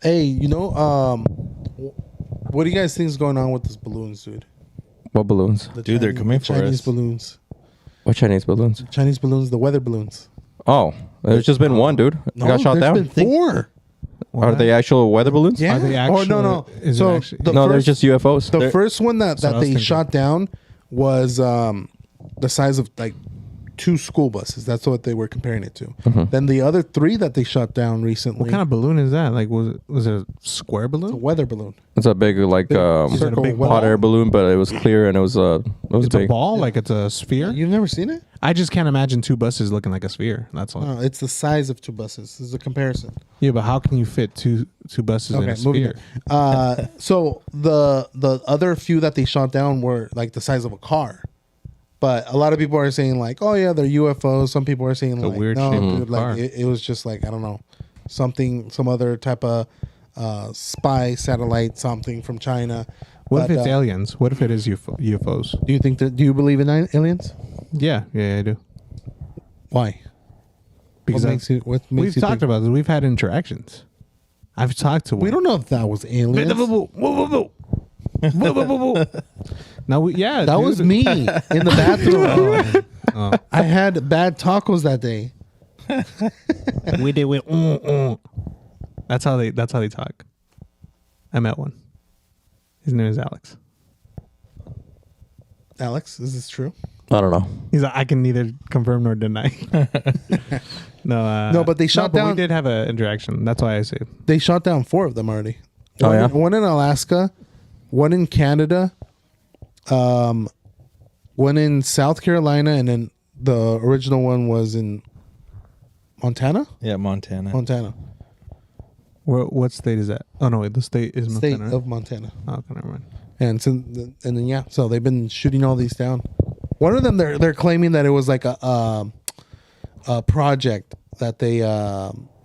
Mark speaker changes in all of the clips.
Speaker 1: Hey, what do you guys think is going on with these balloons, dude?
Speaker 2: What balloons?
Speaker 3: Dude, they're coming for
Speaker 1: Chinese
Speaker 3: us.
Speaker 1: balloons.
Speaker 2: What Chinese balloons?
Speaker 1: Chinese balloons, the weather balloons.
Speaker 2: Oh, there's just been one, dude.
Speaker 1: No,
Speaker 2: Got shot
Speaker 1: there's
Speaker 2: down.
Speaker 1: been 4.
Speaker 2: Are they actual weather balloons?
Speaker 1: Yeah.
Speaker 4: Are they
Speaker 1: Oh, no.
Speaker 4: is it
Speaker 1: So
Speaker 4: actually-
Speaker 2: No, they're just UFOs.
Speaker 1: the first one that
Speaker 4: what I was
Speaker 1: they
Speaker 4: thinking.
Speaker 1: shot down was the size of like 2 school buses. That's what they were comparing it to.
Speaker 2: Mm-hmm.
Speaker 1: Then the other 3 that they shot down recently,
Speaker 4: What kind of balloon is that? Like, was it a square
Speaker 1: a
Speaker 4: balloon?
Speaker 1: weather balloon.
Speaker 2: It's a big like
Speaker 4: Is it a big
Speaker 1: ball?
Speaker 2: hot air balloon, but it was clear and it was
Speaker 4: It's
Speaker 2: big.
Speaker 4: a ball, like it's a sphere.
Speaker 1: You've never seen it?
Speaker 4: I just can't imagine 2 buses looking like a sphere. That's all.
Speaker 1: No, it's the size of 2 buses. This is a comparison.
Speaker 4: Yeah, but how can you fit two buses in a
Speaker 1: moving
Speaker 4: sphere?
Speaker 1: on. So the other few that they shot down were like the size of a car. But a lot of people are saying like, oh yeah, they're UFOs. Some people are saying
Speaker 4: a
Speaker 1: like,
Speaker 4: weird
Speaker 1: no,
Speaker 4: shape
Speaker 1: dude,
Speaker 4: car.
Speaker 1: like it was just like, I don't know, some other type of spy satellite, something from China.
Speaker 4: What if
Speaker 1: But,
Speaker 4: it's aliens? What if it is UFOs?
Speaker 1: Do you believe in aliens?
Speaker 4: Yeah, I do.
Speaker 1: Why?
Speaker 4: Because
Speaker 1: what makes you
Speaker 4: we've talked
Speaker 1: think?
Speaker 4: about this. We've had interactions. I've talked to one.
Speaker 1: We don't know if that was aliens.
Speaker 4: No, yeah,
Speaker 1: That
Speaker 4: dude.
Speaker 1: was me in the bathroom.
Speaker 4: Oh.
Speaker 1: I had bad tacos that day.
Speaker 4: We did with. That's how they talk. I met one. His name is Alex.
Speaker 1: Alex, is this true?
Speaker 2: I don't know.
Speaker 4: He's like, I can neither confirm nor deny.
Speaker 1: No, but they shot
Speaker 4: but
Speaker 1: down-
Speaker 4: We did have an interaction. That's why I say.
Speaker 1: They shot down 4 of them already.
Speaker 2: Oh, yeah?
Speaker 1: One in Alaska, one in Canada, one in South Carolina, and then the original one was in Montana.
Speaker 3: Yeah, Montana.
Speaker 1: Montana,
Speaker 4: What state is that? Oh no, wait, the state is
Speaker 1: state
Speaker 4: Montana. Right?
Speaker 1: of Montana.
Speaker 4: Oh, okay, never mind.
Speaker 1: And then yeah, so they've been shooting all these down. One of them, they're claiming that it was like a project that they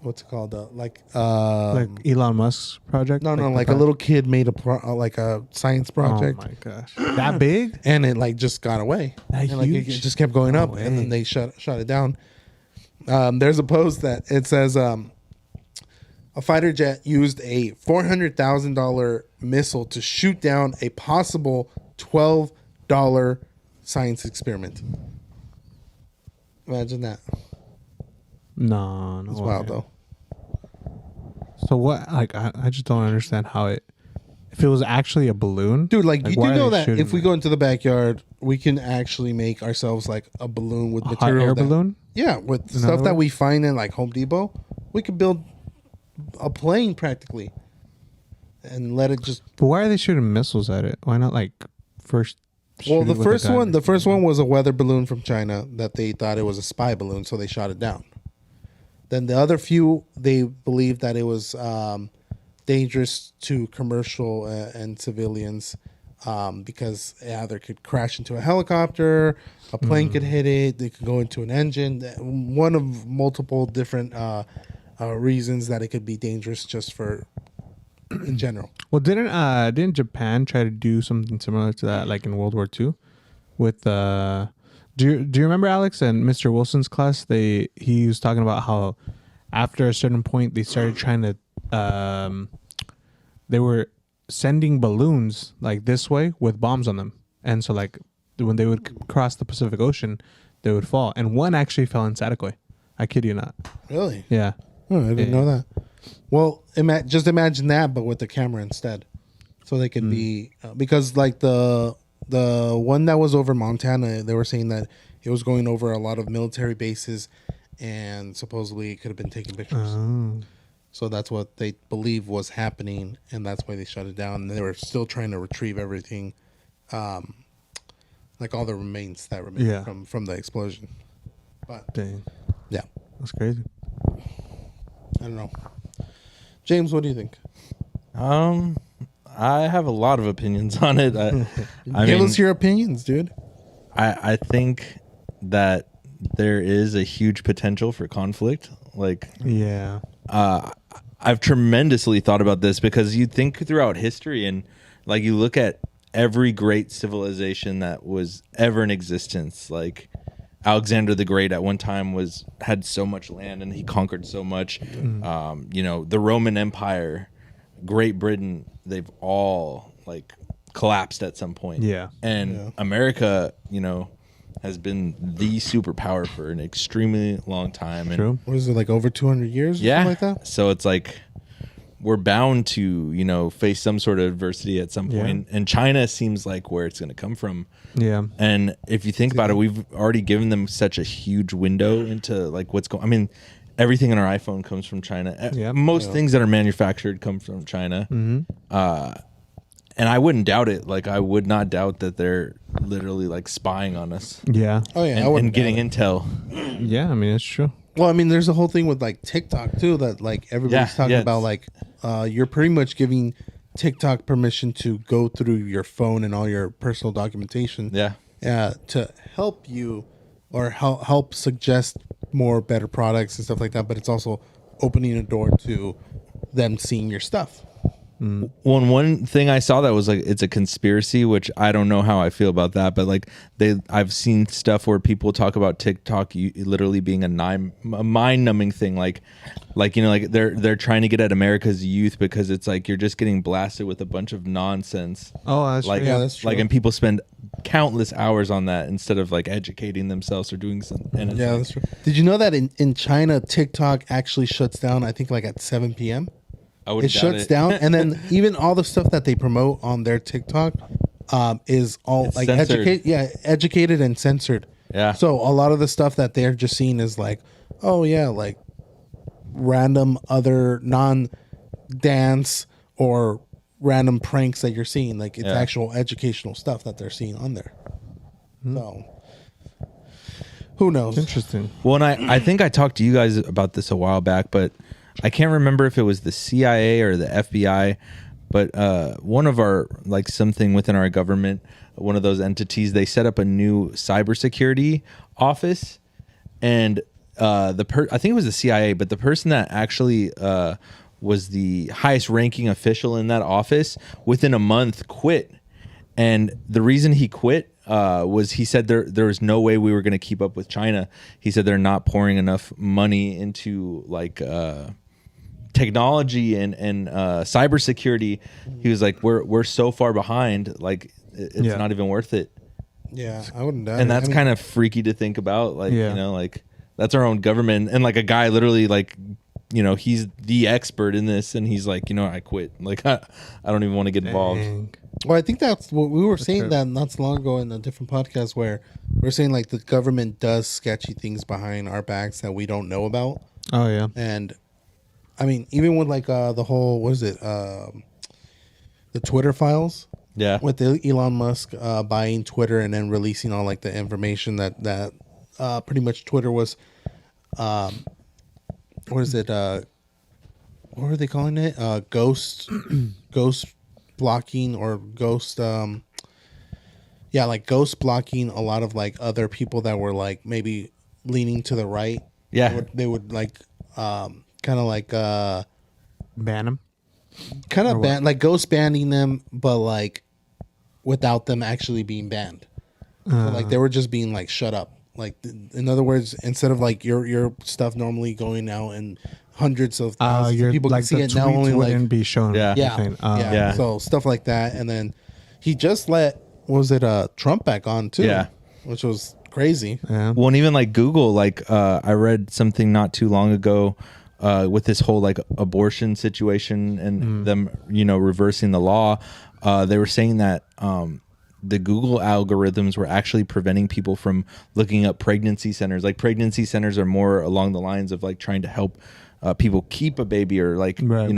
Speaker 1: what's it called?
Speaker 4: Like Elon Musk's project.
Speaker 1: no, like a little kid made like a science project.
Speaker 4: Oh my gosh, that big?
Speaker 1: And it like just got away.
Speaker 4: That
Speaker 1: And like it
Speaker 4: huge?
Speaker 1: just kept going
Speaker 4: No
Speaker 1: up, and then
Speaker 4: way.
Speaker 1: they shut it down. There's a post that it says a fighter jet used a $400,000 missile to shoot down a possible $12 science experiment. Imagine that.
Speaker 4: No,
Speaker 1: It's
Speaker 4: way.
Speaker 1: wild though.
Speaker 4: So what? Like, I just don't understand how it. If it was actually a balloon,
Speaker 1: Dude, like you
Speaker 4: why
Speaker 1: do
Speaker 4: are
Speaker 1: know
Speaker 4: they
Speaker 1: that
Speaker 4: shooting
Speaker 1: if we
Speaker 4: it?
Speaker 1: go into the backyard, we can actually make ourselves like a balloon with
Speaker 4: A hot
Speaker 1: material.
Speaker 4: air balloon?
Speaker 1: Yeah, with
Speaker 4: In
Speaker 1: stuff
Speaker 4: other
Speaker 1: that
Speaker 4: words?
Speaker 1: we find in like Home Depot, we could build a plane practically, and let it just.
Speaker 4: But why are they shooting missiles at it? Why not like first?
Speaker 1: Well,
Speaker 4: shoot
Speaker 1: the
Speaker 4: it with a
Speaker 1: first
Speaker 4: gun?
Speaker 1: one, was a weather balloon from China that they thought it was a spy balloon, so they shot it down. Then the other few, they believed that it was dangerous to commercial and civilians because it either could crash into a helicopter, a plane could hit it, they could go into an engine. One of multiple different reasons that it could be dangerous just for in general.
Speaker 4: Well, didn't Japan try to do something similar to that, like in World War II, with Do you remember, Alex, and Mr. Wilson's class? He was talking about how after a certain point they started trying to they were sending balloons like this way with bombs on them, and so like when they would cross the Pacific Ocean, they would fall, and one actually fell in Saticoy. I kid you not.
Speaker 1: Really?
Speaker 4: Yeah.
Speaker 1: Oh, I didn't
Speaker 4: Yeah.
Speaker 1: know that. Well, just imagine that, but with the camera instead, so they could be because like the one that was over Montana, they were saying that it was going over a lot of military bases, and supposedly it could have been taking pictures.
Speaker 4: Oh.
Speaker 1: So that's what they believe was happening, and that's why they shut it down. And they were still trying to retrieve everything, like all the remains that remain
Speaker 4: Yeah.
Speaker 1: from the explosion. But
Speaker 4: Dang,
Speaker 1: yeah,
Speaker 4: that's crazy.
Speaker 1: I don't know. James, what do you think?
Speaker 3: I have a lot of opinions on it. I
Speaker 1: Give
Speaker 3: mean,
Speaker 1: us your opinions, dude.
Speaker 3: I think that there is a huge potential for conflict. Like,
Speaker 4: Yeah.
Speaker 3: I've tremendously thought about this because you think throughout history and like you look at every great civilization that was ever in existence. Like Alexander the Great at one time had so much land and he conquered so much. The Roman Empire Great Britain, they've all like collapsed at some point.
Speaker 4: Yeah.
Speaker 3: And America, has been the superpower for an extremely long time. And
Speaker 4: True.
Speaker 1: What is it, like over 200 years or
Speaker 3: yeah,
Speaker 1: something like that?
Speaker 3: so it's like we're bound to face some sort of adversity at some point. And China seems like where it's going to come from.
Speaker 4: Yeah.
Speaker 3: And if you think about it, we've already given them such a huge window into like what's going. I mean, everything in our iPhone comes from China.
Speaker 4: Yeah.
Speaker 3: Most things that are manufactured come from China. And I wouldn't doubt it. Like I would not doubt that they're literally like spying on us
Speaker 4: Yeah.
Speaker 1: Oh yeah, I
Speaker 3: and
Speaker 1: wouldn't
Speaker 3: getting
Speaker 1: doubt it.
Speaker 3: intel.
Speaker 4: Yeah. I mean, it's true.
Speaker 1: Well, I mean, there's a whole thing with like TikTok too that like everybody's talking about. Like, you're pretty much giving TikTok permission to go through your phone and all your personal documentation. To help you or help suggest more better products and stuff like that. But it's also opening a door to them seeing your stuff.
Speaker 3: One thing I saw that was like it's a conspiracy, which I don't know how I feel about that, but like I've seen stuff where people talk about TikTok literally being a mind-numbing thing, like they're trying to get at America's youth because it's like you're just getting blasted with a bunch of nonsense.
Speaker 4: Oh, that's
Speaker 3: like
Speaker 4: true.
Speaker 1: Yeah, that's true.
Speaker 3: like and people spend countless hours on that instead of like educating themselves or doing something. And it's
Speaker 1: Yeah,
Speaker 3: like,
Speaker 1: that's true. Did you know that in China, TikTok actually shuts down? I think like at 7 p.m.
Speaker 3: I wouldn't
Speaker 1: It
Speaker 3: doubt
Speaker 1: shuts down, and then even all the stuff that they promote on their TikTok is all
Speaker 3: It's
Speaker 1: like
Speaker 3: censored.
Speaker 1: educated and censored.
Speaker 3: Yeah.
Speaker 1: So a lot of the stuff that they're just seeing is like, oh yeah, like random other non-dance or random pranks that you're seeing. Like it's
Speaker 3: Yeah.
Speaker 1: actual educational stuff that they're seeing on there. So who knows?
Speaker 4: Interesting.
Speaker 3: Well, and I think I talked to you guys about this a while back, but I can't remember if it was the CIA or the FBI, but one of our, like something within our government, one of those entities, they set up a new cybersecurity office. And I think it was the CIA, but the person that actually was the highest ranking official in that office within a month quit. And the reason he quit was he said there was no way we were going to keep up with China. He said they're not pouring enough money into like technology and cybersecurity. He was like, we're so far behind, like it's not even worth it.
Speaker 1: Yeah, I wouldn't doubt
Speaker 3: And
Speaker 1: it.
Speaker 3: that's
Speaker 1: I mean,
Speaker 3: kind of freaky to think about. Like
Speaker 4: Yeah.
Speaker 3: like that's our own government, and like a guy literally like he's the expert in this, and he's like, I quit. Like I don't even want to get involved.
Speaker 4: Dang.
Speaker 1: Well, I think that's what we were saying
Speaker 4: true.
Speaker 1: that not so long ago in a different podcast where we're saying like the government does sketchy things behind our backs that we don't know about.
Speaker 4: Oh yeah.
Speaker 1: And I mean, even with like the whole, what is it? The Twitter files
Speaker 3: Yeah.
Speaker 1: with Elon Musk buying Twitter and then releasing all like the information that pretty much Twitter was, what is it? What are they calling it? Ghost blocking or ghost like ghost blocking a lot of like other people that were like maybe leaning to the right.
Speaker 3: Yeah.
Speaker 1: They would like kind of like
Speaker 4: Ban him.
Speaker 1: ban like ghost banning them, but like without them actually being banned. So, like they were just being like shut up. Like in other words, instead of like your stuff normally going out and hundreds of thousands of people
Speaker 4: like
Speaker 1: can see
Speaker 4: the
Speaker 1: it, now
Speaker 4: tweets
Speaker 1: only
Speaker 4: wouldn't
Speaker 1: like
Speaker 4: be shown.
Speaker 3: Yeah.
Speaker 4: you
Speaker 1: yeah,
Speaker 4: think.
Speaker 1: yeah, So stuff like that, and then he just let Trump back on too.
Speaker 3: Yeah.
Speaker 1: Which was crazy.
Speaker 4: Yeah.
Speaker 3: Well, and even like Google, like I read something not too long ago with this whole like abortion situation and them, reversing the law. They were saying that the Google algorithms were actually preventing people from looking up pregnancy centers. Like pregnancy centers are more along the lines of like trying to help people keep a baby or like,
Speaker 4: Right.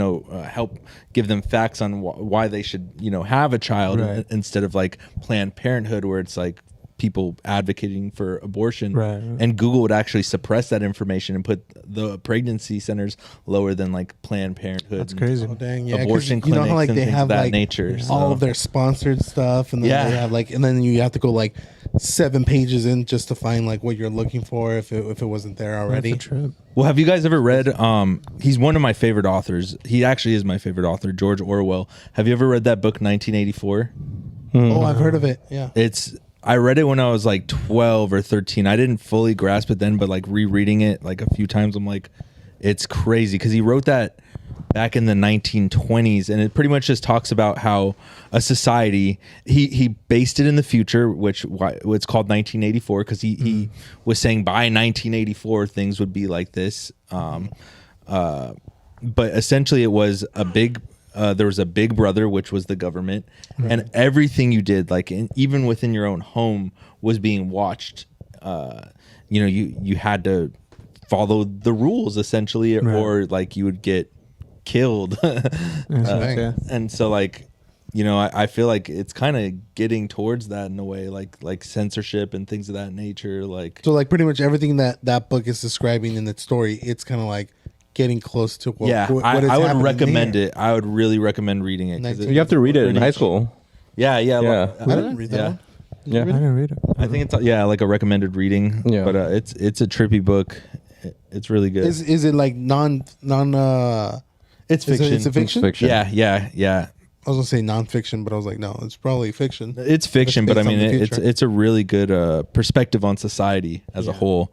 Speaker 3: help give them facts on why they should, have a child
Speaker 4: Right.
Speaker 3: instead of like Planned Parenthood where it's like people advocating for abortion.
Speaker 4: Right.
Speaker 3: And Google would actually suppress that information and put the pregnancy centers lower than like Planned Parenthood.
Speaker 4: That's
Speaker 3: and
Speaker 4: crazy.
Speaker 1: Oh dang, yeah. 'cause
Speaker 3: Abortion
Speaker 1: you know
Speaker 3: clinics
Speaker 1: how like
Speaker 3: and
Speaker 1: they
Speaker 3: things
Speaker 1: have
Speaker 3: of that
Speaker 1: like
Speaker 3: nature.
Speaker 1: all
Speaker 3: So-
Speaker 1: of their sponsored stuff, and then
Speaker 3: Yeah.
Speaker 1: they have like, and then you have to go like 7 pages in just to find like what you're looking for if it wasn't there already.
Speaker 4: That's a trip.
Speaker 3: Well, have you guys ever read? He's one of my favorite authors. He actually is my favorite author, George Orwell. Have you ever read that book, 1984?
Speaker 1: Oh, I've heard of it. Yeah.
Speaker 3: I read it when I was like 12 or 13. I didn't fully grasp it then, but like rereading it like a few times, I'm like, it's crazy because he wrote that back in the 1920s, and it pretty much just talks about how a society, he based it in the future, which it's called 1984, because he was saying by 1984 things would be like this. But essentially it was there was a big brother, which was the government, and everything you did, like even within your own home, was being watched. You had to follow the rules essentially, or like you would get killed. And so like, I feel like it's kind of getting towards that in a way, like censorship and things of that nature. Like,
Speaker 1: so like pretty much everything that book is describing in its story, it's kind of like getting close to what,
Speaker 3: I would recommend it. I would really recommend reading it.
Speaker 2: You have to read it in high school.
Speaker 3: Yeah.
Speaker 1: I didn't read that one.
Speaker 2: Yeah.
Speaker 4: I didn't read it.
Speaker 3: I think it's like a recommended reading.
Speaker 2: Yeah.
Speaker 3: But it's a trippy book. It's really good.
Speaker 1: Is it like non?
Speaker 3: It's fiction.
Speaker 1: It's a fiction.
Speaker 2: Fiction.
Speaker 3: Yeah.
Speaker 1: I was gonna say non-fiction, but I was like, no, it's probably fiction.
Speaker 3: It's fiction, but I
Speaker 1: based on
Speaker 3: mean,
Speaker 1: the future.
Speaker 3: it's a really good perspective on society as a whole.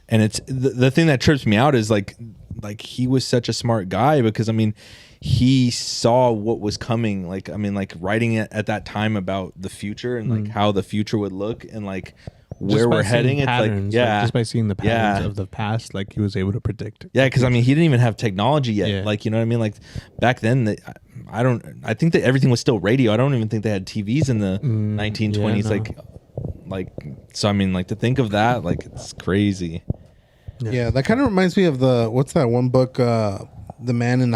Speaker 3: And it's the thing that trips me out is like he was such a smart guy, because I mean, he saw what was coming. Like, I mean, like writing it at that time about the future and like how the future would look and like where we're heading. It's
Speaker 4: Patterns,
Speaker 3: like,
Speaker 4: just by seeing the patterns
Speaker 3: Yeah.
Speaker 4: of the past, like he was able to predict.
Speaker 3: Yeah, because I mean, he didn't even have technology yet.
Speaker 4: Yeah.
Speaker 3: Like, you know what I mean? Like back then, I think that everything was still radio. I don't even think they had TVs in the 1920s.
Speaker 4: yeah, no.
Speaker 3: Like, so I mean, like to think of that, like it's crazy.
Speaker 1: Yeah, that kind of reminds me of what's that one book, The Man in the